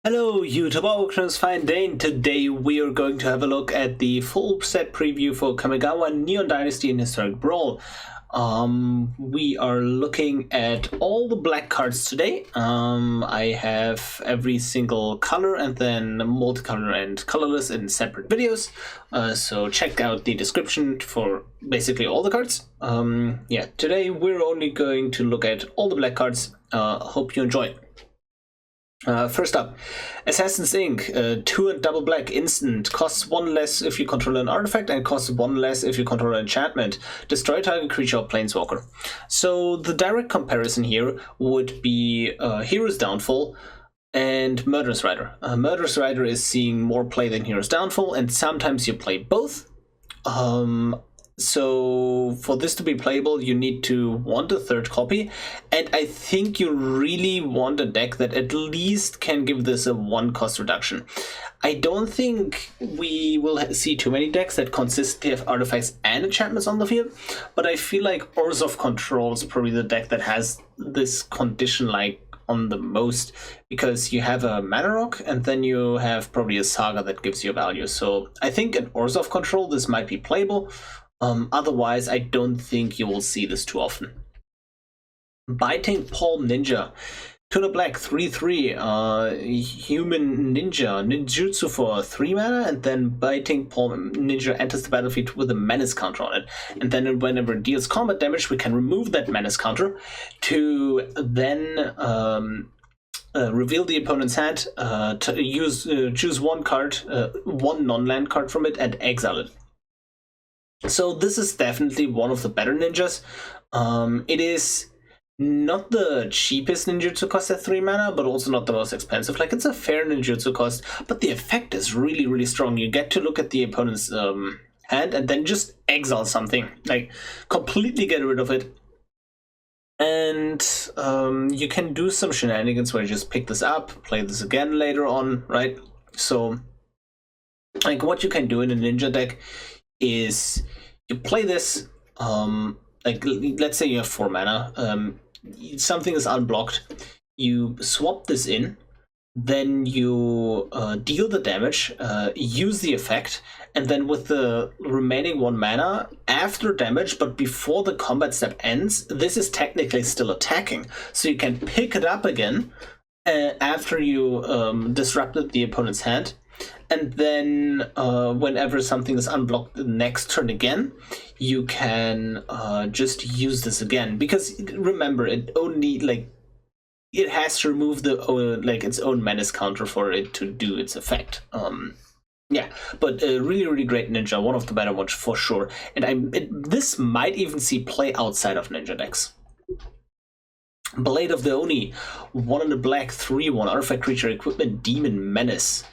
Hello YouTube, welcome to Fine Dane. Today we are going to have a look at the full set preview for Kamigawa, Neon Dynasty and Historic Brawl. We are looking at all the black cards today. I have every single color and then multicolor and colorless in separate videos. So check out the description for basically all the cards. Yeah, today we're only going to look at all the black cards. Hope you enjoy. First up, Assassin's Inc. 2 and double black instant, costs 1 less if you control an artifact and costs 1 less if you control an enchantment. Destroy target creature or planeswalker. So the direct comparison here would be Hero's Downfall and Murderous Rider. Murderous Rider is seeing more play than Hero's Downfall, and sometimes you play both. So for this to be playable, you need to want a third copy, and I think you really want a deck that at least can give this a 1 cost reduction. I don't think we will see too many decks that consistently have artifacts and enchantments on the field, but I feel like Oars of Control is probably the deck that has this condition like on the most, because you have a mana rock and then you have probably a saga that gives you value. So I think in Oars of Control this might be playable. Otherwise, I don't think you will see this too often. Biting Palm Ninja. Tuna black 3/3, human ninja, ninjutsu for 3 mana, and then Biting Palm Ninja enters the battlefield with a Menace counter on it. And then whenever it deals combat damage, we can remove that Menace counter to then reveal the opponent's hand, to choose one card, one non-land card from it, and exile it. So this is definitely one of the better ninjas. It is not the cheapest ninjutsu cost at 3 mana, but also not the most expensive. Like, it's a fair ninjutsu cost, but the effect is really, really strong. You get to look at the opponent's hand and then just exile something. Like, completely get rid of it. And you can do some shenanigans where you just pick this up, play this again later on, right? So, like, what you can do in a ninja deck is you play this, like, let's say you have 4 mana, something is unblocked, you swap this in, then you deal the damage, use the effect, and then with the remaining 1 mana, after damage but before the combat step ends, this is technically still attacking, so you can pick it up again after you disrupted the opponent's hand. And then whenever something is unblocked the next turn again, you can just use this again. Because remember, it only, like, it has to remove the its own menace counter for it to do its effect. Yeah, but really, really great ninja, one of the better ones for sure. And this might even see play outside of ninja decks. Blade of the Oni, 1 in the black, 3/1 artifact creature, equipment demon Menace.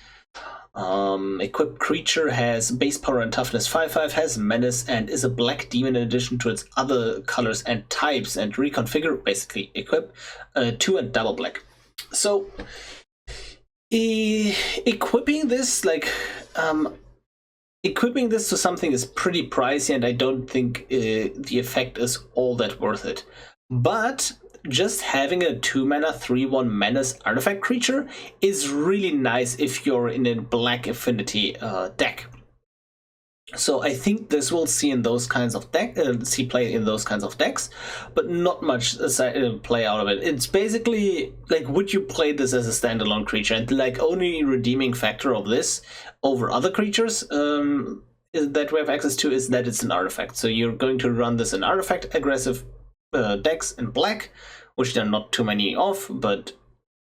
Equipped creature has base power and toughness 5/5, has menace, and is a black demon in addition to its other colors and types, and reconfigure, basically equip, 2 and double black. So equipping this, like, equipping this to something is pretty pricey, and I don't think the effect is all that worth it. But just having a 2 mana 3/1 Menace artifact creature is really nice if you're in a black affinity deck. So I think this will see in those kinds of play in those kinds of decks, but not much play out of it. It's basically like, would you play this as a standalone creature? And like, only redeeming factor of this over other creatures that we have access to is that it's an artifact. So you're going to run this in artifact aggressive decks in black, which there are not too many of, but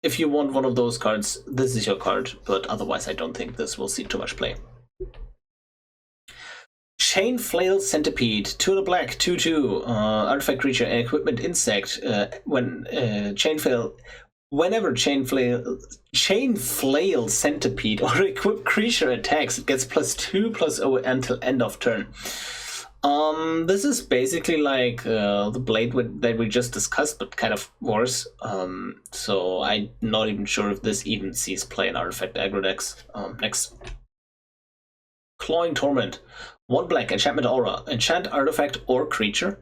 if you want one of those cards, this is your card, but otherwise I don't think this will see too much play. Chain Flail Centipede, 2 in the black, 2/2, artifact creature and equipment insect. Whenever Chain Flail Centipede or equipped creature attacks, it gets +2/+0 until end of turn. This is basically like the blade that we just discussed, but kind of worse. So I'm not even sure if this even sees play in artifact aggro decks. Next. Clawing Torment. 1 black, enchantment aura. Enchant artifact or creature.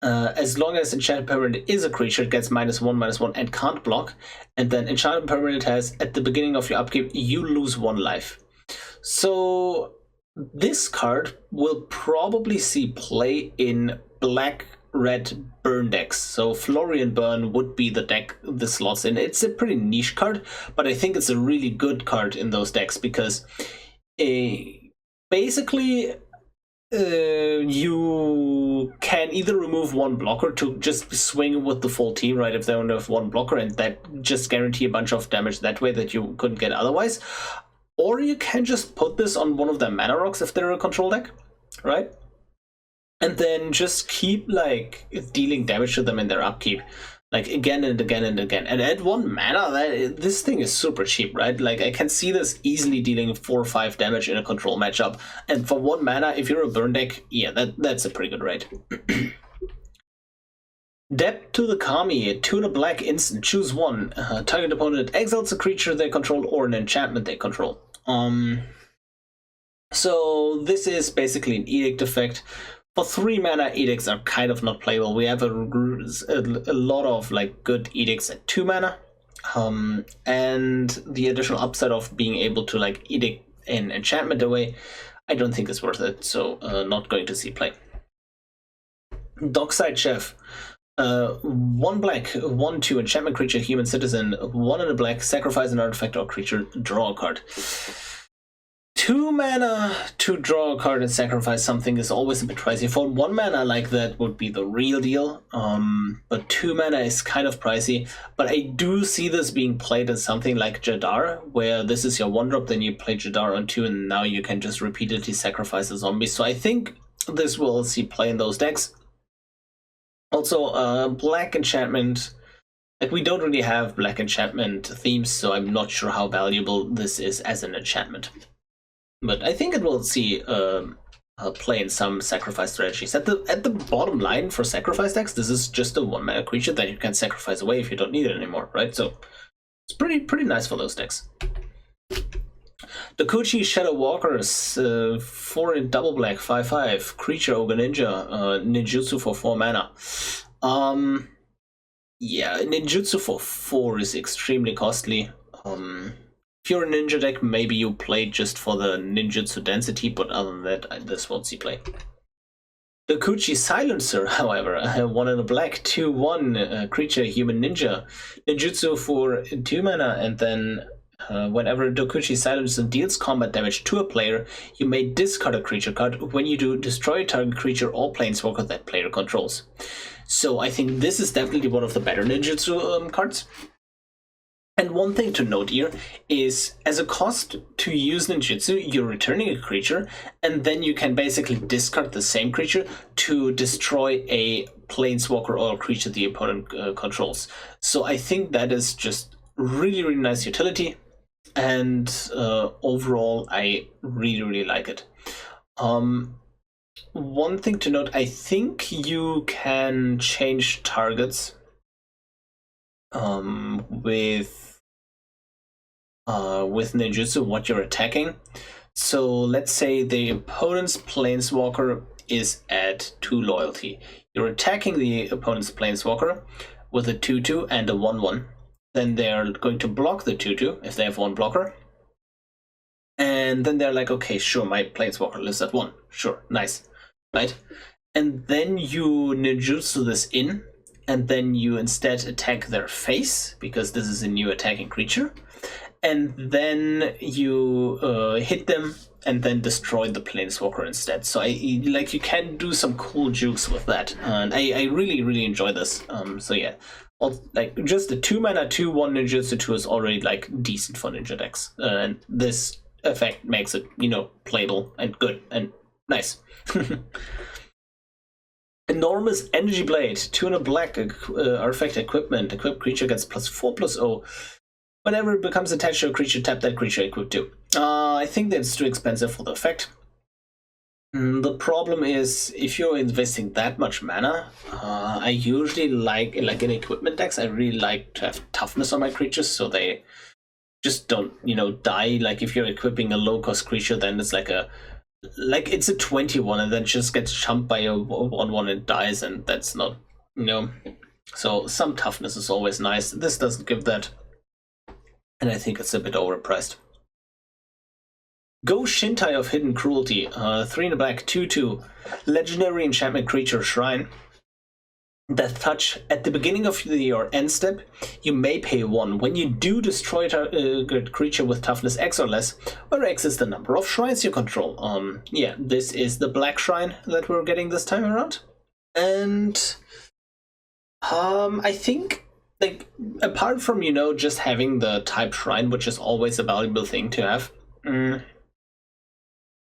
as long as Enchanted Permanent is a creature, it gets -1/-1 and can't block. And then Enchanted Permanent has, at the beginning of your upkeep, you lose 1 life. So this card will probably see play in black-red burn decks. So Florian Burn would be the deck this slots in. It's a pretty niche card, but I think it's a really good card in those decks because basically you can either remove 1 blocker to just swing with the full team, right, if they only have 1 blocker, and that just guarantee a bunch of damage that way that you couldn't get otherwise. Or you can just put this on one of their mana rocks if they're a control deck, right? And then just keep like dealing damage to them in their upkeep, like again and again and again. And at 1 mana, this thing is super cheap, right? Like I can see this easily dealing 4 or 5 damage in a control matchup. And for 1 mana, if you're a burn deck, yeah, that's a pretty good rate. Debt to the Kami, Tuna black instant, choose 1. Target opponent exiles a creature they control or an enchantment they control. So this is basically an edict effect. For 3 mana, edicts are kind of not playable. We have a lot of like good edicts at 2 mana, and the additional upside of being able to like edict an enchantment away, I don't think is worth it. So not going to see play. Dockside Chef. 1 black, 1/2 enchantment creature, human citizen, 1 in a black, sacrifice an artifact or creature, draw a card. 2 mana to draw a card and sacrifice something is always a bit pricey. For 1 mana like that would be the real deal, but 2 mana is kind of pricey. But I do see this being played as something like Jadar, where this is your 1-drop, then you play Jadar on 2, and now you can just repeatedly sacrifice a zombie. So I think this will see play in those decks. Also, black enchantment, like we don't really have black enchantment themes, so I'm not sure how valuable this is as an enchantment. But I think it will see play in some sacrifice strategies. At the bottom line for sacrifice decks, this is just a 1 mana creature that you can sacrifice away if you don't need it anymore, right? So it's pretty nice for those decks. Dokuchi Shadow Walkers, 4 in double black, 5/5, creature ogre ninja, ninjutsu for 4 mana. Yeah, ninjutsu for 4 is extremely costly. If you're a ninja deck, maybe you play just for the ninjutsu density, but other than that, this won't see play. Dokuchi Silencer, however, 1 in a black, 2/1, creature human ninja, ninjutsu for 2 mana, and then whenever Dokuchi Silencer deals combat damage to a player, you may discard a creature card. When you do, destroy a target creature or planeswalker that player controls. So I think this is definitely one of the better ninjutsu cards. And one thing to note here is, as a cost to use ninjutsu, you're returning a creature, and then you can basically discard the same creature to destroy a planeswalker or a creature the opponent controls. So I think that is just really nice utility. And overall, I really like it. One thing to note, I think you can change targets with ninjutsu, what you're attacking. So let's say the opponent's planeswalker is at 2 loyalty. You're attacking the opponent's planeswalker with a 2/2 and a 1/1. Then they're going to block the 2/2 if they have 1 blocker. And then they're like, okay, sure, my planeswalker lives at 1. Sure, nice, right? And then you ninjutsu this in, and then you instead attack their face, because this is a new attacking creature. And then you hit them and then destroy the planeswalker instead. So you can do some cool jukes with that. And I really enjoy this. So yeah. Like just the 2 mana 2/1 ninjutsu 2 is already like decent for ninja decks, and this effect makes it, you know, playable and good and nice. Enormous Energy Blade, 2 in a black, artifact equipment, equipped creature gets +4/+0. Whenever it becomes attached to a creature, tap that creature equipped to. I think that's too expensive for the effect. The problem is, if you're investing that much mana, I usually like in equipment decks, I really like to have toughness on my creatures so they just don't, you know, die. Like if you're equipping a low-cost creature, then it's like a like it's a 21 and then just gets jumped by a 1/1 and dies, and that's not, you know. So some toughness is always nice. This doesn't give that, and I think it's a bit overpriced. Go Shintai of Hidden Cruelty, 3 in a black, 2/2, legendary enchantment creature shrine. Death Touch. At the beginning of your end step, you may pay 1. When you do destroy a creature with toughness X or less, where X is the number of shrines you control. Yeah, this is the black shrine that we're getting this time around. And I think, like, apart from, you know, just having the type shrine, which is always a valuable thing to have,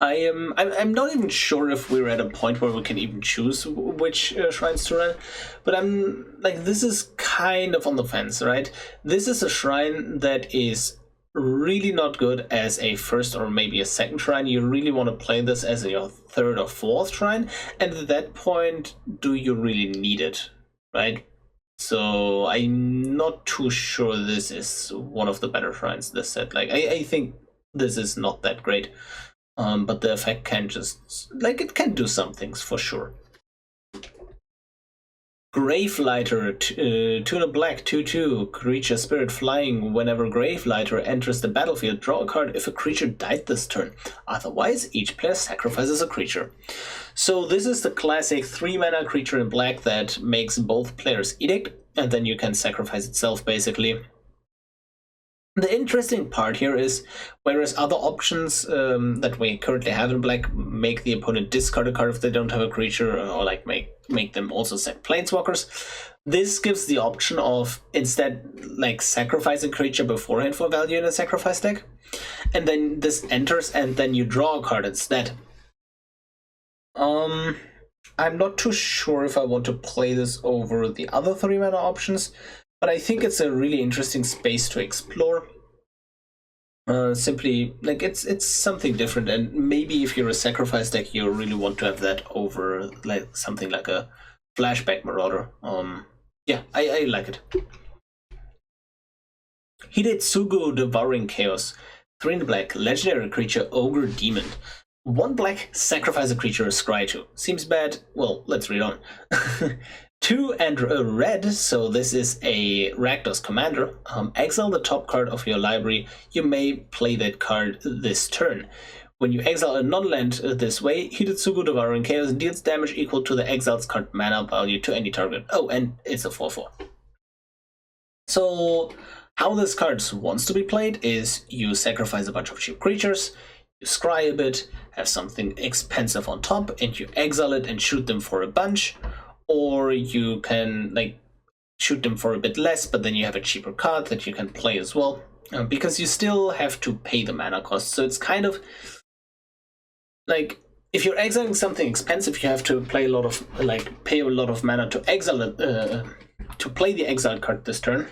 I'm not even sure if we're at a point where we can even choose which shrines to run, but I'm like, this is kind of on the fence, right? This is a shrine that is really not good as a first or maybe a second shrine. You really want to play this as your third or fourth shrine, and at that point, do you really need it, right? So I'm not too sure this is one of the better shrines this set. Like, I think this is not that great. But the effect can just, like, it can do some things for sure. Gravelighter, Tuna black, 2/2, creature spirit flying. Whenever Gravelighter enters the battlefield, draw a card if a creature died this turn. Otherwise, each player sacrifices a creature. So this is the classic 3-mana creature in black that makes both players edict, and then you can sacrifice itself, basically. The interesting part here is, whereas other options that we currently have in black make the opponent discard a card if they don't have a creature, or like make them also set planeswalkers, this gives the option of instead like sacrifice a creature beforehand for value in a sacrifice deck, and then this enters and then you draw a card instead. I'm not too sure if I want to play this over the other 3-mana options, but I think it's a really interesting space to explore. Simply, like, it's something different, and maybe if you're a sacrifice deck, you really want to have that over like something like a Flashback Marauder. Yeah, I like it. Hidetsugu Devouring Chaos, 3 in black, legendary creature, Ogre Demon. 1 black, sacrifice a creature, scry 2. Seems bad. Well, let's read on. 2 and a red, so this is a Rakdos commander. Exile the top card of your library. You may play that card this turn. When you exile a non-land this way, Hidetsugu Devouring Chaos deals damage equal to the exiled card mana value to any target. Oh, and it's a 4/4. So how this card wants to be played is you sacrifice a bunch of cheap creatures, you scry a bit, have something expensive on top, and you exile it and shoot them for a bunch. Or you can like shoot them for a bit less, but then you have a cheaper card that you can play as well, because you still have to pay the mana cost. So it's kind of like, if you're exiling something expensive, you have to play a lot of pay a lot of mana to exile it, to play the exiled card this turn.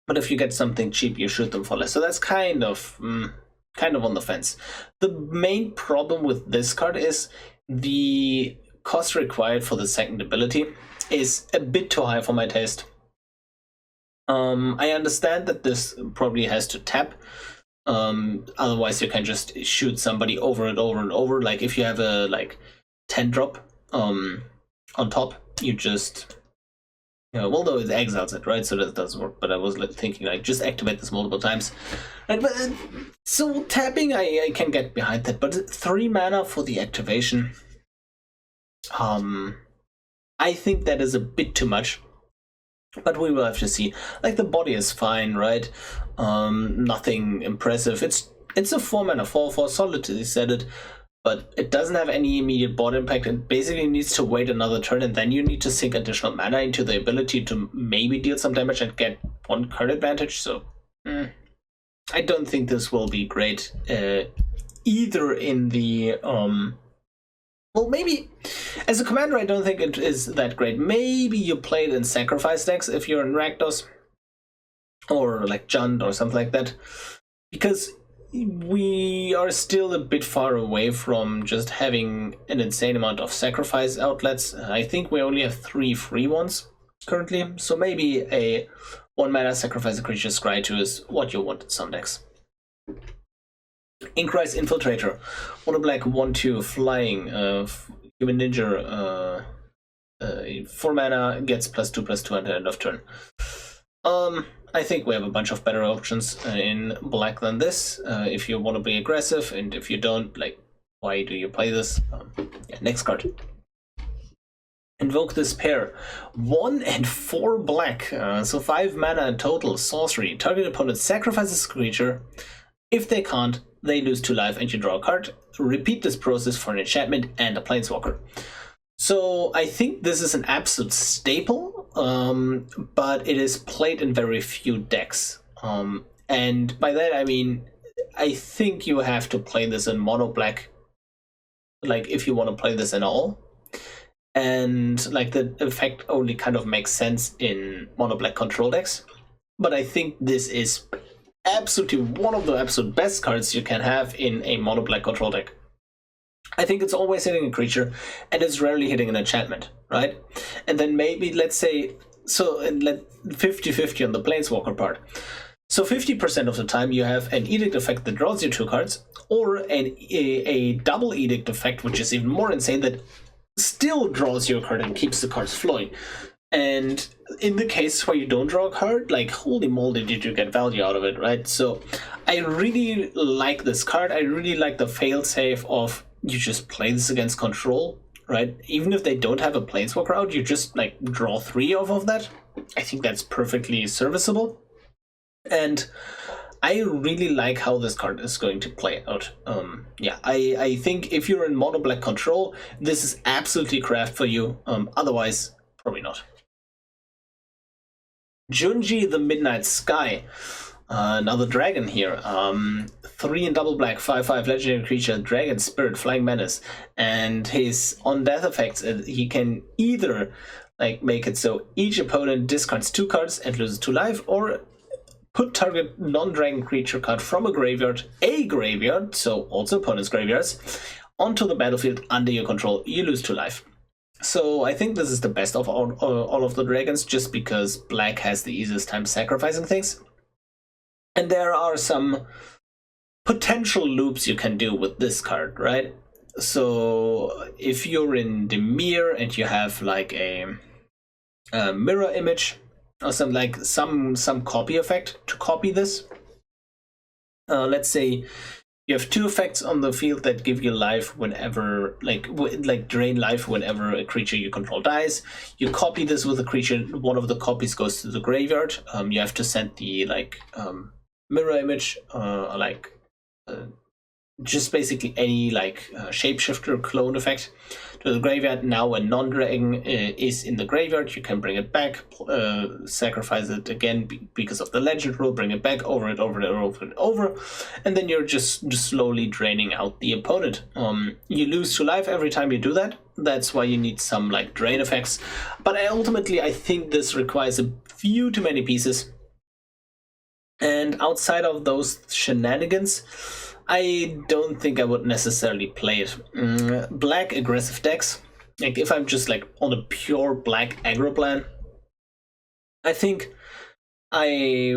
But if you get something cheap, you shoot them for less. So that's kind of on the fence. The main problem with this card is the cost required for the second ability is a bit too high for my taste. I understand that this probably has to tap. Otherwise you can just shoot somebody over and over and over. Like if you have a 10 drop on top, you just, well, though it exiles it, right? So that doesn't work. But I was thinking just activate this multiple times. Right, but so tapping, I can get behind that. But 3 mana for the activation, I think that is a bit too much, but we will have to see. Like, the body is fine, right? Nothing impressive. It's a 4-mana 4/4, solidly set it, but it doesn't have any immediate board impact. It basically needs to wait another turn, and then you need to sink additional mana into the ability to maybe deal some damage and get 1 card advantage. So I don't think this will be great, either in the well, maybe as a commander, I don't think it is that great. Maybe you play it in sacrifice decks if you're in Rakdos, or like Jund or something like that, because we are still a bit far away from just having an insane amount of sacrifice outlets. I think we only have 3 free ones currently, so maybe a 1-mana sacrifice a creature scry 2 is what you want in some decks. Inkrise Infiltrator. Mono black 1/2 flying. Human Ninja. 4 mana, gets +2/+2 at the end of turn. I think we have a bunch of better options in black than this. If you want to be aggressive, and if you don't, like, why do you play this? Yeah, next card. Invoke this pair. 1 and 4 black, so 5 mana in total. Sorcery. Target opponent sacrifices a creature. If they can't, they lose 2 life and you draw a card. Repeat this process for an enchantment and a planeswalker. So I think this is an absolute staple, but it is played in very few decks. And by that I mean, I think you have to play this in mono black, like if you want to play this at all. And like the effect only kind of makes sense in mono black control decks. But I think this is absolutely one of the absolute best cards you can have in a mono black control deck. I think it's always hitting a creature, and it's rarely hitting an enchantment, right? And then maybe, let's say, so 50-50 on the planeswalker part. So 50% of the time you have an edict effect that draws you 2 cards, or a double edict effect, which is even more insane, that still draws you a card and keeps the cards flowing. And in the case where you don't draw a card, like, holy moly, did you get value out of it, right? So I really like this card. I really like the failsafe of you just play this against control, right? Even if they don't have a planeswalker out, you just like draw 3 off of that. I think that's perfectly serviceable. And I really like how this card is going to play out. Yeah, I think if you're in mono black control, this is absolutely craft for you. Otherwise, probably not. Junjie the Midnight Sky. Another dragon here. 3 in double black, 5/5 legendary creature, dragon spirit, flying menace, and his on death effects, he can either like make it so each opponent discards 2 cards and loses 2 life, or put target non-dragon creature card from a graveyard, so also opponent's graveyards, onto the battlefield under your control. You lose 2 life. So I think this is the best of all of the dragons, just because black has the easiest time sacrificing things. And there are some potential loops you can do with this card, right? So if you're in the mirror and you have like a mirror image or some like some copy effect to copy this. Let's say you have 2 effects on the field that give you life whenever, like drain life whenever a creature you control dies. You copy this with a creature. One of the copies goes to the graveyard. You have to send the mirror image, just basically any shapeshifter clone effect to the graveyard. Now when non-dragon is in the graveyard, you can bring it back, sacrifice it again because of the legend rule, bring it back, over and over, and then you're just slowly draining out the opponent. You lose 2 life every time you do that. That's why you need some like drain effects, but ultimately I think this requires a few too many pieces. And outside of those shenanigans, I don't think I would necessarily play it. Black aggressive decks, like if I'm just like on a pure black aggro plan, I think I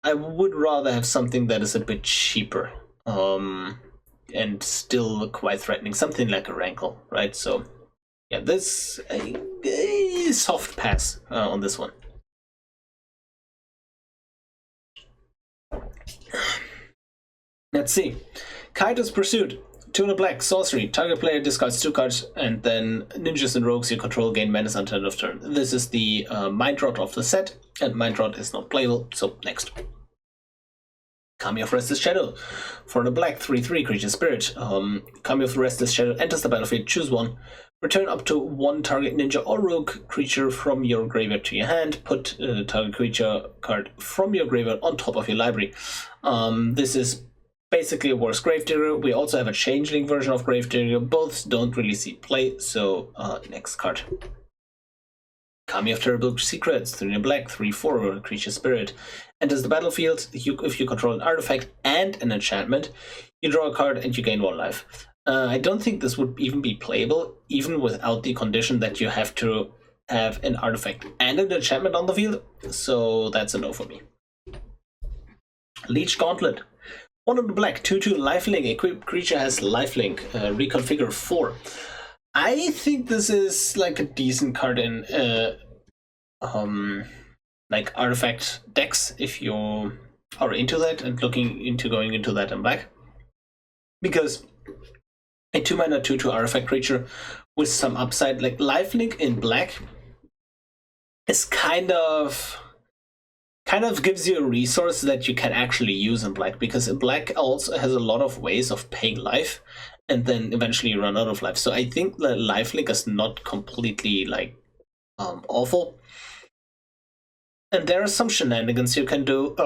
would rather have something that is a bit cheaper and still quite threatening, something like a Rankle, right? So yeah, this a soft pass on this one. Let's see. Kaito's Pursuit. Tuna black, sorcery. Target player discards 2 cards, and then ninjas and rogues you control gain menace until end of turn. This is the Mind Rot of the set, and Mind Rot is not playable, so next. Kami of Restless Shadow. For the black 3/3 creature spirit. Kami of Restless Shadow enters the battlefield, choose 1. Return up to 1 target ninja or rogue creature from your graveyard to your hand. Put target creature card from your graveyard on top of your library. This is basically a worse Gravedigger. We also have a changeling version of Gravedigger. Both don't really see play, so next card. Kami of Terrible Secrets, 3 in black, 3/4 creature spirit. Enters the battlefield. If you control an artifact and an enchantment, you draw a card and you gain 1 life. I don't think this would even be playable, even without the condition that you have to have an artifact and an enchantment on the field, so that's a no for me. Leech Gauntlet. One of the black, 2/2 Lifelink. Equipped creature has Lifelink. Reconfigure 4. I think this is like a decent card in like artifact decks if you are into that and looking into going into that in black. Because a 2-mana 2/2 artifact creature with some upside, like Lifelink in black, is kind of gives you a resource that you can actually use in black, because in black also has a lot of ways of paying life and then eventually you run out of life. So I think the Lifelink is not completely like awful. And there are some shenanigans you can do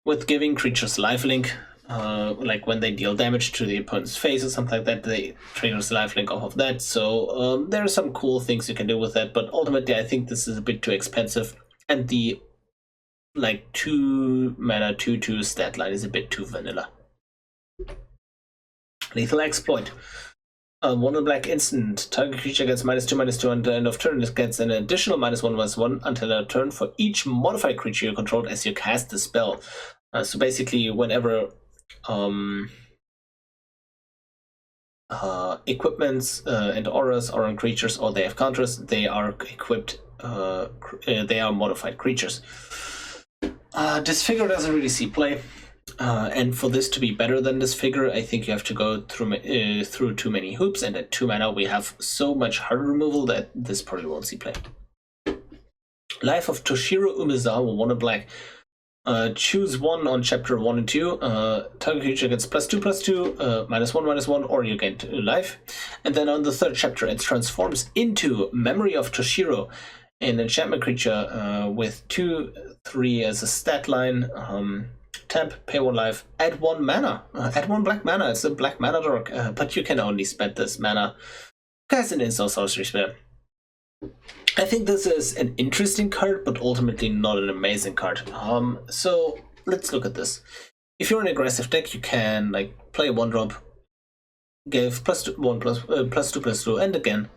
with giving creatures Lifelink. Like when they deal damage to the opponent's face or something like that, they triggers Lifelink off of that. So there are some cool things you can do with that, but ultimately I think this is a bit too expensive, and the like 2-mana 2/2 stat line is a bit too vanilla. Lethal Exploit. One in black instant. Target creature gets -2/-2 until end of turn. It gets an additional -1/-1 until end of turn for each modified creature you control as you cast the spell. So basically, whenever equipments and auras are on creatures or they have counters, they are equipped. They are modified creatures. This figure doesn't really see play. And for this to be better than this figure, I think you have to go through too many hoops, and at 2 mana we have so much hard removal that this probably won't see play. Life of Toshiro Umezawa, 1 in black. Choose one on chapter 1 and 2. Target creature gets +2/+2, -1/-1, or you get life. And then on the 3rd chapter, it transforms into Memory of Toshiro, an enchantment creature with 2/3 as a stat line. Tap, pay 1 life, add 1 mana, add 1 black mana. It's a black mana dork, but you can only spend this mana as an instant sorcery spell. I think this is an interesting card, but ultimately not an amazing card. So let's look at this. If you're an aggressive deck, you can like play 1-drop, give +2/+2, and again.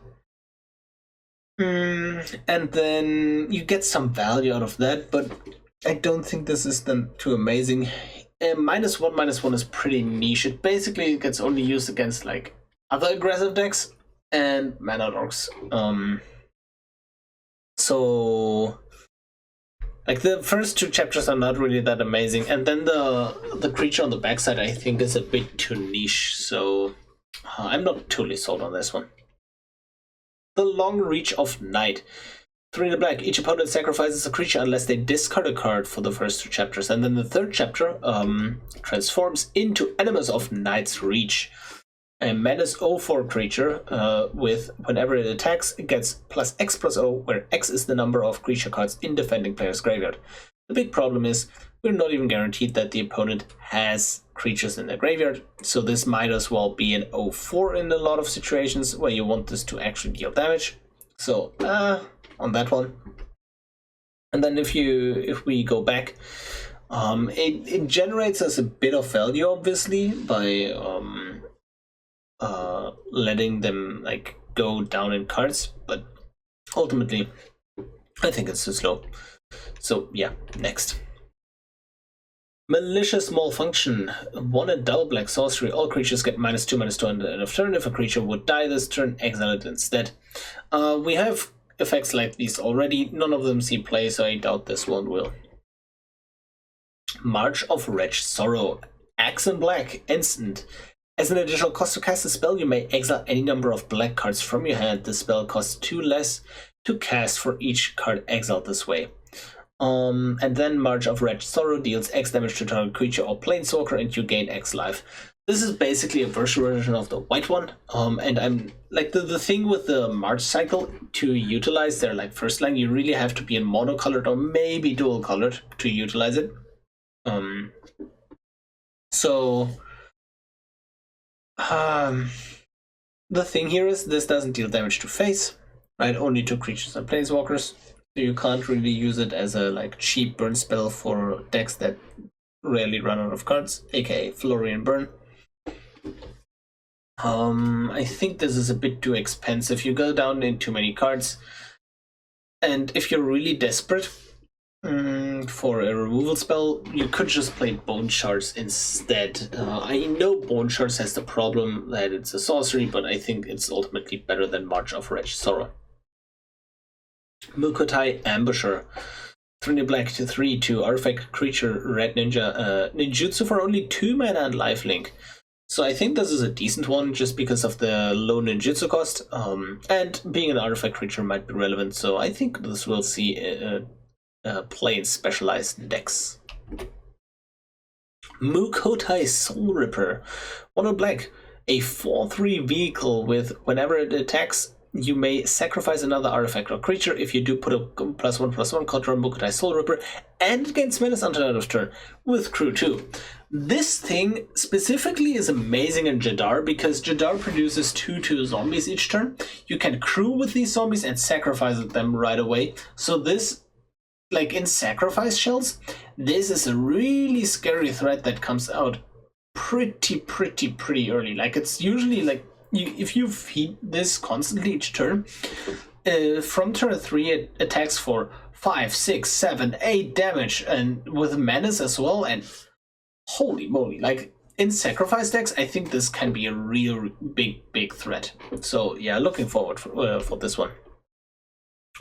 And then you get some value out of that, but I don't think this is then too amazing. -1/-1 is pretty niche. It basically gets only used against like other aggressive decks and mana dorks. So like the first 2 chapters are not really that amazing, and then the creature on the backside I think is a bit too niche. So I'm not totally sold on this one. The Long Reach of Night. 3 in black. Each opponent sacrifices a creature unless they discard a card for the first 2 chapters. And then the 3rd chapter transforms into Animus of Night's Reach. A Menace 0/4 creature with whenever it attacks, it gets +X+0, where X is the number of creature cards in defending player's graveyard. The big problem is we're not even guaranteed that the opponent has creatures in their graveyard, so this might as well be an 0/4 in a lot of situations where you want this to actually deal damage. So on that one. And then if we go back, it generates us a bit of value obviously by letting them like go down in cards, but ultimately I think it's too slow. So yeah, next. Malicious Malfunction. 1 and double black sorcery. All creatures get -2/-2 on the end of turn. If a creature would die this turn, exile it instead. We have effects like these already. None of them see play, so I doubt this one will. March of Wretched Sorrow. Axe in black. Instant. As an additional cost to cast a spell, you may exile any number of black cards from your hand. The spell costs 2 less to cast for each card exiled this way. And then March of Wretched Sorrow deals X damage to target creature or planeswalker, and you gain X life. This is basically a version of the white one. And I'm like the thing with the March cycle, to utilize their like first line, you really have to be in monocolored or maybe dual colored to utilize it. The thing here is this doesn't deal damage to face, right? Only to creatures and planeswalkers. So you can't really use it as a like cheap burn spell for decks that rarely run out of cards, aka Flurry and Burn. I think this is a bit too expensive. You go down in too many cards, and if you're really desperate, For a removal spell, you could just play Bone Shards instead. I know Bone Shards has the problem that it's a sorcery, but I think it's ultimately better than March of Wretched Sorrow. Mukotai Ambusher. 3 black to 3/2 artifact creature red ninja. Ninjutsu for only 2 mana and lifelink. So I think this is a decent one just because of the low ninjutsu cost. And being an artifact creature might be relevant, so I think this will see play in specialized decks. Mukotai Soulripper. 1 black. A 4/3 vehicle with whenever it attacks, you may sacrifice another artifact or creature. If you do, put a +1/+1 counter on Mukotai Soulripper, and it gains Menace until end of turn with Crew 2. This thing specifically is amazing in Jadar because Jadar produces 2/2 zombies each turn. You can crew with these zombies and sacrifice them right away. So this, like in sacrifice shells, this is a really scary threat that comes out pretty early. Like it's usually like if you feed this constantly each turn, from turn 3 it attacks for 5, 6, 7, 8 damage, and with Menace as well. And holy moly, like in sacrifice decks, I think this can be a real big threat. So yeah, looking forward for this one.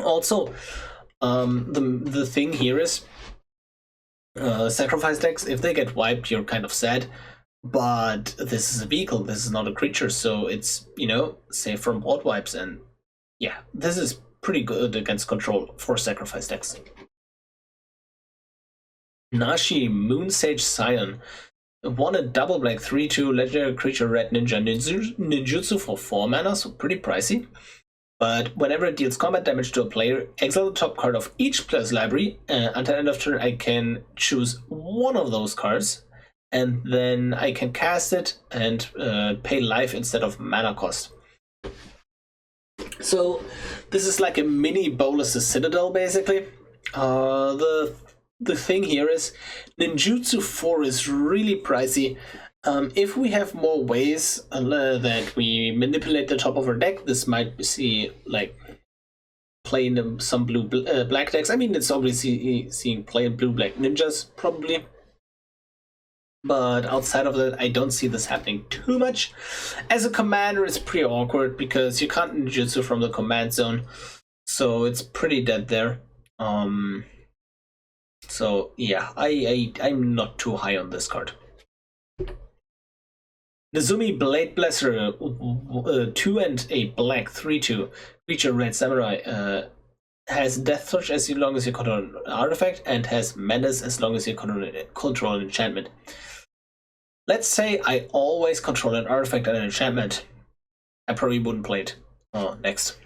Also, the thing here is sacrifice decks, if they get wiped, you're kind of sad. But this is a vehicle, this is not a creature, so it's, you know, safe from board wipes, and yeah, this is pretty good against control for sacrifice decks. Nashi Moonsage Scion. 1 double black 3/2 legendary creature red ninja ninjutsu for 4 mana, so pretty pricey. But whenever it deals combat damage to a player, exile the top card of each player's library. Until end of turn, I can choose one of those cards, and then I can cast it and pay life instead of mana cost. So this is like a mini Bolas's Citadel, basically. The thing here is Ninjutsu 4 is really pricey. If we have more ways that we manipulate the top of our deck, this might see like play in some black decks. I mean, it's obviously seeing play in blue-black ninjas probably. But outside of that, I don't see this happening too much. As a commander, it's pretty awkward because you can't ninjutsu from the command zone, so it's pretty dead there. So yeah, I'm not too high on this card. Misumi Blade Blesser, 2 and a black 3/2 creature red samurai. Has Death Touch as long as you control an artifact, and has Menace as long as you control an enchantment. Let's say I always control an artifact and an enchantment. I probably wouldn't play it. Next.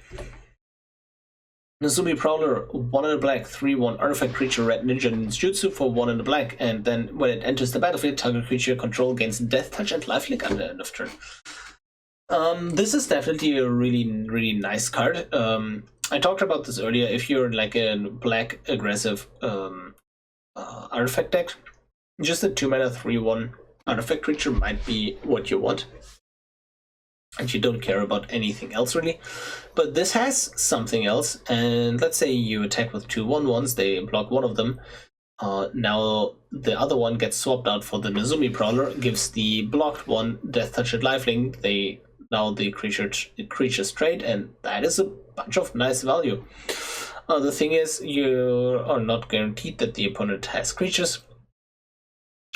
Misumi Prowler, 1 and a black 3/1 artifact creature red ninja ninjutsu for 1 and a black, and then when it enters the battlefield, target creature control gains Death Touch and Lifelink at the end of turn. This is definitely a really nice card. I talked about this earlier. If you're like a black aggressive artifact deck, just a 2 mana 3/1 artifact creature might be what you want, and you don't care about anything else really. But this has something else, and let's say you attack with 2 1/1s, they block one of them. Now the other one gets swapped out for the Misumi Prowler, gives the blocked one Death Touch and Lifelink. Now the creatures trade, and that is a bunch of nice value. The thing is, you are not guaranteed that the opponent has creatures,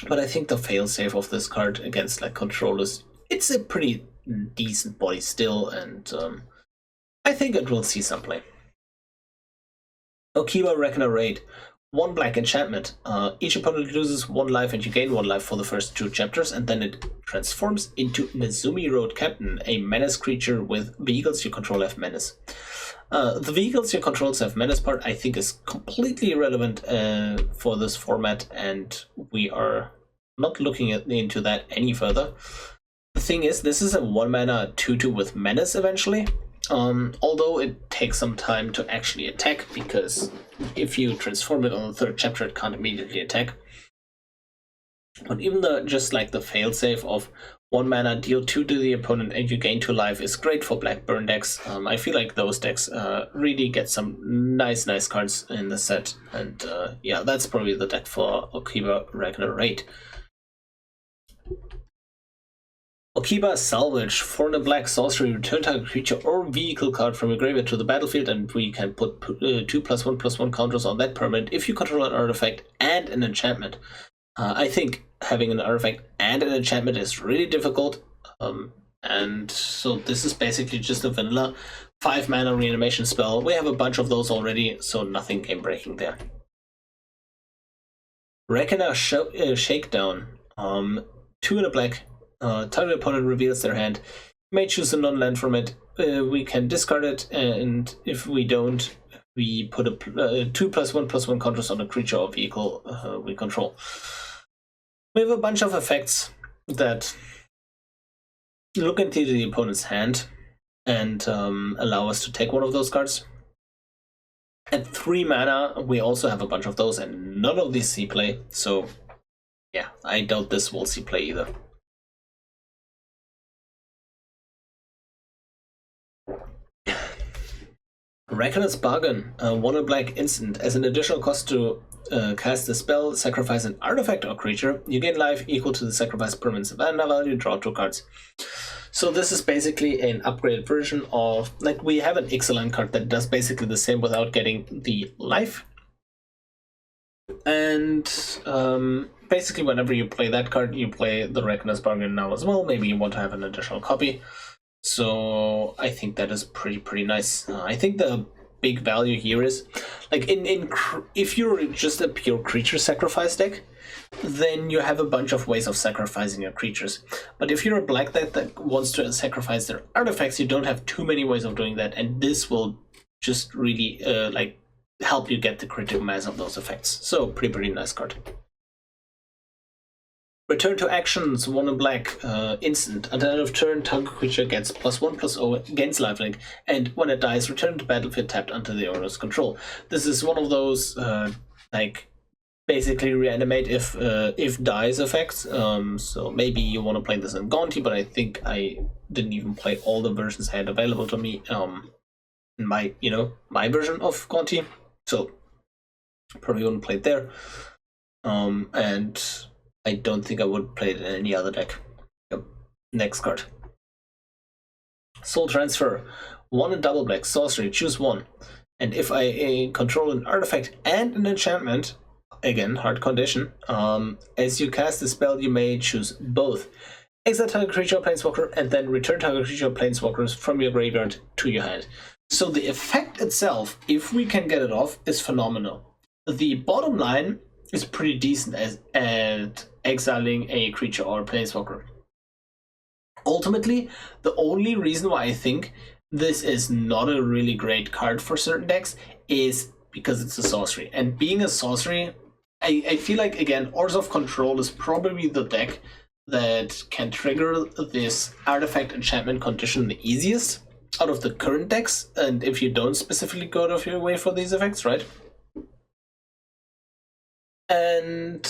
but I think the failsafe of this card against like controllers, it's a pretty decent body still, and I think it will see some play. Okiba Raid. 1 black enchantment. Each opponent loses 1 life and you gain 1 life for the first 2 chapters, and then it transforms into Misumi Road Captain, a Menace creature with vehicles you control have Menace. The vehicles your controls have Menace part, I think, is completely irrelevant for this format, and we are not looking into that any further. The thing is, this is a 1 mana 2/2 with Menace eventually. Although it takes some time to actually attack, because if you transform it on the 3rd chapter, it can't immediately attack. But even the just like the failsafe of 1 mana, deal 2 to the opponent, and you gain 2 life is great for black burn decks. I feel like those decks really get some nice cards in the set, and yeah, that's probably the deck for Okiba Raid. Okiba Salvage, 4 and a black sorcery, return target creature or vehicle card from your graveyard to the battlefield, and we can put 2+1/+1 counters on that permanent if you control an artifact and an enchantment. I think having an artifact and an enchantment is really difficult, and so this is basically just a vanilla 5 mana reanimation spell. We have a bunch of those already, so nothing game breaking there. Reckoner Shakedown, 2 and a black. Target opponent reveals their hand. You may choose a non-land from it. We can discard it, and if we don't, we put a 2+1/+1 counters on a creature or vehicle we control. We have a bunch of effects that look into the opponent's hand and allow us to take one of those cards. At 3 mana, we also have a bunch of those, and none of these see play, so yeah, I doubt this will see play either. Reckoner's Bargain, 1 and black instant. As an additional cost to cast a spell, sacrifice an artifact or creature. You gain life equal to the sacrifice permanent savannah value, draw 2 cards. So this is basically an upgraded version of, like, we have an excellent card that does basically the same without getting the life. And basically whenever you play that card, you play the Reckoner's Bargain now as well. Maybe you want to have an additional copy. So I think that is pretty nice. I think the big value here is, like, if you're just a pure creature sacrifice deck, then you have a bunch of ways of sacrificing your creatures. But if you're a black deck that wants to sacrifice their artifacts, you don't have too many ways of doing that, and this will just really like help you get the critical mass of those effects. So pretty nice card. Return to actions, 1 and black, instant. At the end of turn, target creature gets +1/+0, gains lifelink, and when it dies, return to battlefield tapped under the owner's control. This is one of those, like, basically reanimate if dies effects. So maybe you want to play this in Gonti, but I think I didn't even play all the versions I had available to me in my, my version of Gonti. So probably wouldn't play it there. And I don't think I would play it in any other deck. Yep. Next card. Soul Transfer. 1 and double black. Sorcery. Choose 1. And if I control an artifact and an enchantment, again, hard condition, as you cast the spell, you may choose both. Exile target creature or planeswalker, and then return target creature or planeswalkers from your graveyard to your hand. So the effect itself, if we can get it off, is phenomenal. The bottom line is pretty decent at exiling a creature or a planeswalker. Ultimately, the only reason why I think this is not a really great card for certain decks is because it's a sorcery. And being a sorcery, I feel like, again, Orders of Control is probably the deck that can trigger this artifact enchantment condition the easiest out of the current decks, and if you don't specifically go out of your way for these effects, right? And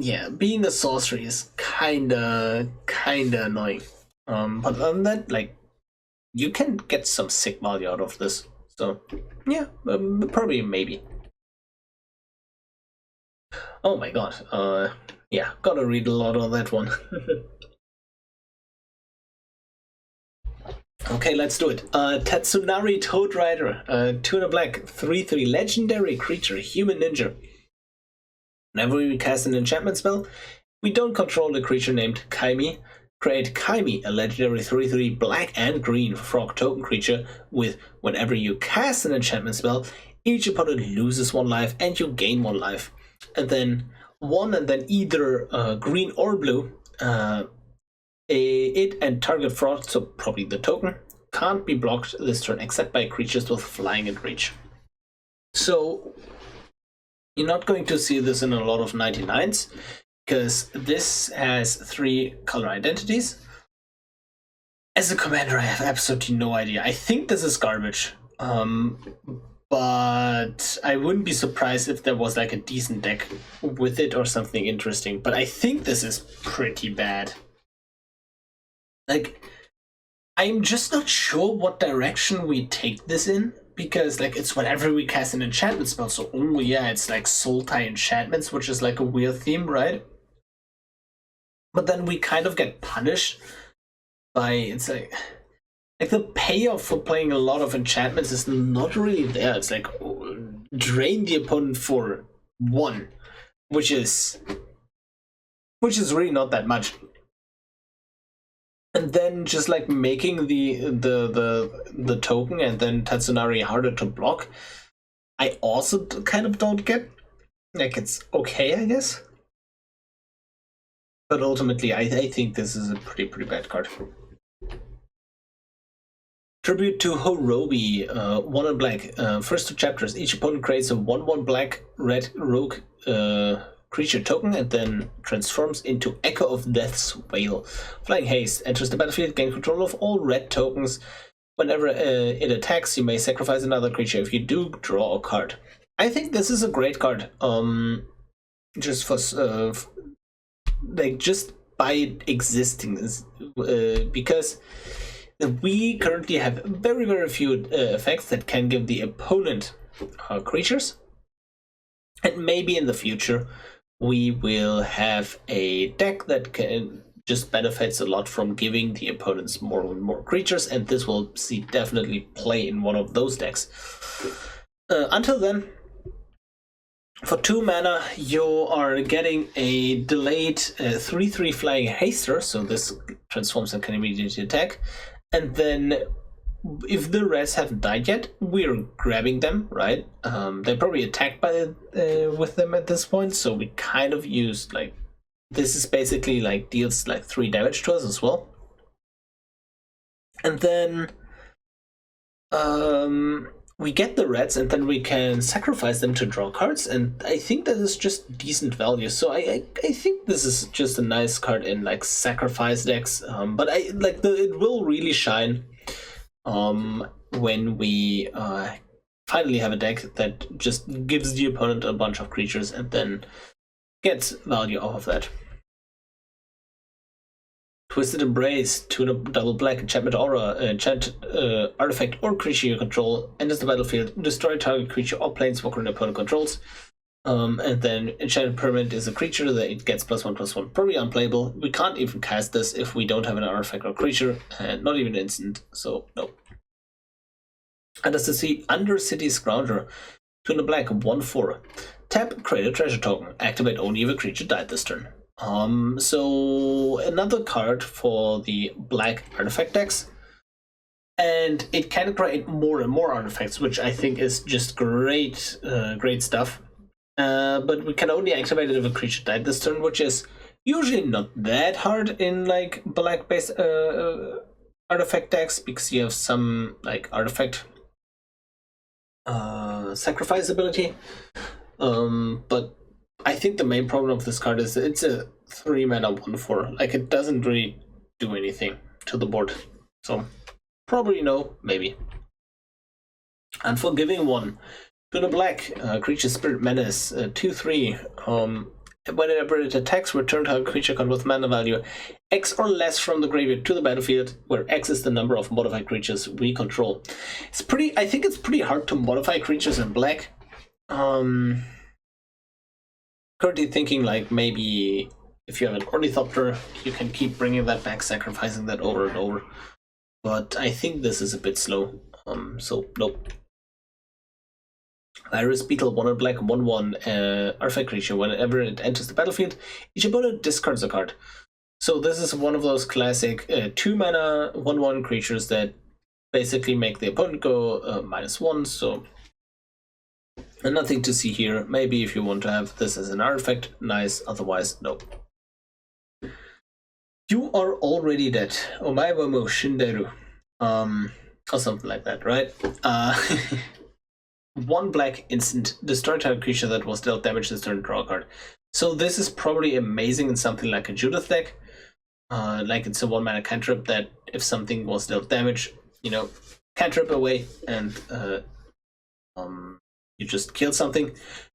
yeah, being a sorcery is kinda annoying. But other than that, like, you can get some sick value out of this. So yeah, probably maybe. Oh my god. Yeah, gotta read a lot on that one. Okay, let's do it. Tatsunari Toad Rider, 2 and a black, 3/3 legendary creature, human ninja. Whenever we cast an enchantment spell, we don't control the creature named Kaimi. Create Kaimi, a legendary 3/3 black and green frog token creature with, whenever you cast an enchantment spell, each opponent loses 1 life and you gain 1 life. And then 1 and then either green or blue. It and target frog, so probably the token, can't be blocked this turn except by creatures with flying and reach. So you're not going to see this in a lot of 99s, because this has 3 color identities. As a commander, I have absolutely no idea. I think this is garbage. but I wouldn't be surprised if there was like a decent deck with it or something interesting. But I think this is pretty bad. Like, I'm just not sure what direction we take this in, because like it's whenever we cast an enchantment spell, so oh yeah, it's like soul tie enchantments, which is like a weird theme, right? But then we kind of get punished by, it's like the payoff for playing a lot of enchantments is not really there. It's like drain the opponent for 1, which is really not that much. And then just like making the token and then Tatsunari harder to block, I also kind of don't get. Like, it's okay, I guess. But ultimately, I think this is a pretty bad card. Tribute to Horobi, 1 and black. First 2 chapters. Each opponent creates a 1/1 black red rogue creature token and then transforms into Echo of Death's Wail. Flying Haze enters the battlefield, gain control of all red tokens. Whenever it attacks, you may sacrifice another creature. If you do, draw a card. I think this is a great card. Just for like just by existing, because we currently have very few effects that can give the opponent creatures, and maybe in the future we will have a deck that can just benefits a lot from giving the opponents more and more creatures, and this will see definitely play in one of those decks. Until then, for 2 mana, you are getting a delayed 3/3 flying Haster, so this transforms and can immediately attack. And then, if the reds haven't died yet, we're grabbing them, right? They're probably attacked by with them at this point, so we kind of use like, this is basically like deals like 3 damage to us as well. And then we get the reds, and then we can sacrifice them to draw cards, and I think that is just decent value. So I think this is just a nice card in like sacrifice decks. But I like it will really shine when we finally have a deck that just gives the opponent a bunch of creatures and then gets value off of that. Twisted Embrace, Tuna double black, enchantment aura, enchant artifact or creature you control, enters the battlefield, destroy target creature or planeswalker an opponent controls. And then enchanted permanent is a creature that it gets +1/+1, probably unplayable. We can't even cast this if we don't have an artifact or creature, and not even instant, so no. Undercity Scrounger, Tuna black, 1/4. Tap, create a treasure token. Activate only if a creature died this turn. So another card for the black artifact decks, and it can create more and more artifacts, which I think is just great, great stuff. But we can only activate it if a creature died this turn, which is usually not that hard in like black-based artifact decks, because you have some like artifact sacrifice ability. But I think the main problem of this card is it's a 3 mana 1/4. Like, it doesn't really do anything to the board. So probably no, maybe. Unforgiving 1. Tuna black, creature spirit menace, 2/3. Whenever it attacks, return to a creature card with mana value X or less from the graveyard to the battlefield, where X is the number of modified creatures we control. I think it's pretty hard to modify creatures in black. Currently thinking like maybe if you have an Ornithopter, you can keep bringing that back, sacrificing that over and over. But I think this is a bit slow. So nope. Iris Beetle, 1 and black, 1/1 artifact creature. Whenever it enters the battlefield, each opponent discards a card. So this is one of those classic 2 mana 1/1 creatures that basically make the opponent go -1. So nothing to see here. Maybe if you want to have this as an artifact, nice. Otherwise, no. You are already dead. Omae wa mou shinderu. Or something like that, right? 1 black instant, destroy target creature that was dealt damage this turn, draw a card. So this is probably amazing in something like a Judith deck. Like it's a 1 mana cantrip that if something was dealt damage, you know, cantrip away and You just kill something.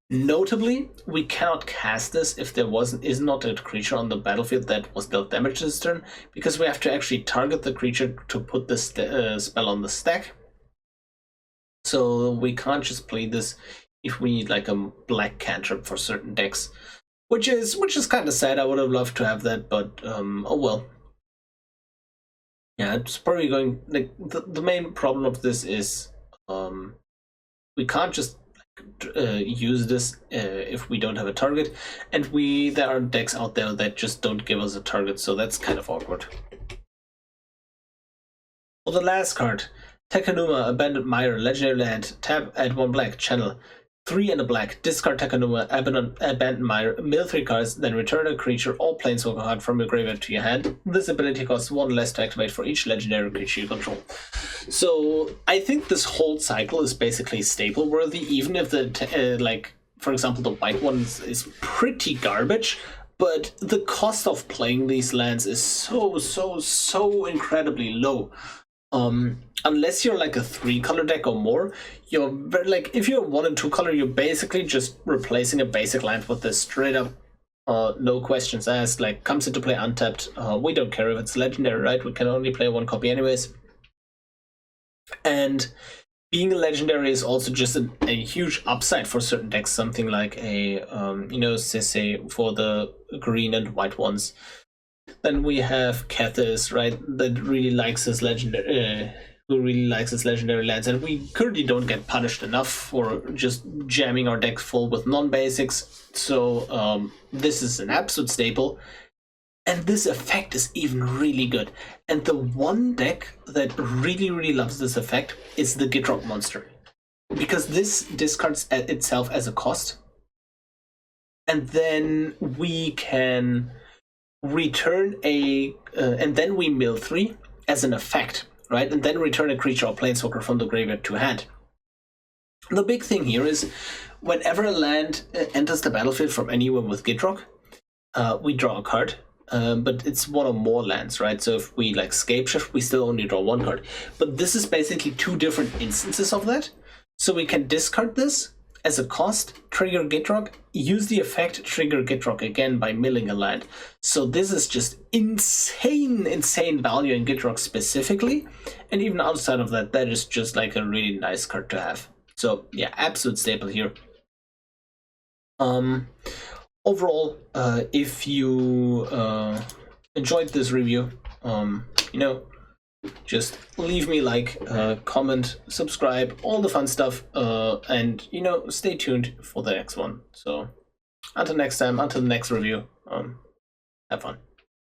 Notably, we cannot cast this if there is not a creature on the battlefield that was dealt damage this turn, because we have to actually target the creature to put the spell on the stack. So we can't just play this if we need like a black cantrip for certain decks, which is kind of sad. I would have loved to have that, but oh well. Yeah, it's probably going like the main problem of this is we can't just use this if we don't have a target, and there are decks out there that just don't give us a target, so that's kind of awkward. For the last card, Takenuma, Abandoned Mire, legendary land, tap, add 1 black, channel 3 and a black, discard Takenuma, Abandoned Mire, mill 3 cards, then return a creature or planeswalker card from your graveyard to your hand. This ability costs 1 less to activate for each legendary creature you control. So I think this whole cycle is basically staple worthy, even if the like, for example, the white one is pretty garbage. But the cost of playing these lands is so incredibly low. Unless you're like a 3-color deck or more, you're like, if you're 1 and 2 color, you're basically just replacing a basic land with this straight up no questions asked, like comes into play untapped. We don't care if it's legendary, right? We can only play 1 copy anyways. And being a legendary is also just a huge upside for certain decks, something like a say for the green and white ones. Then we have Kethis, right, that really likes his legendary, who really likes his legendary lands, and we currently don't get punished enough for just jamming our deck full with non-basics. So this is an absolute staple, and this effect is even really good. And the one deck that really loves this effect is the Gitrog monster, because this discards itself as a cost, and then we can return and then we mill 3 as an effect, right? And then return a creature or planeswalker from the graveyard to hand. The big thing here is whenever a land enters the battlefield from anywhere with Gitrog, we draw a card, but it's 1 or more lands, right? So if we like Scapeshift, we still only draw 1 card. But this is basically 2 different instances of that. So we can discard this as a cost, trigger Gitrog, use the effect, trigger Gitrog again by milling a land. So this is just insane value in Gitrog specifically, and even outside of that, that is just like a really nice card to have. So yeah, absolute staple here. Overall, if you enjoyed this review, just leave me like, comment, subscribe, all the fun stuff, and stay tuned for the next one. So until next time, until the next review, have fun.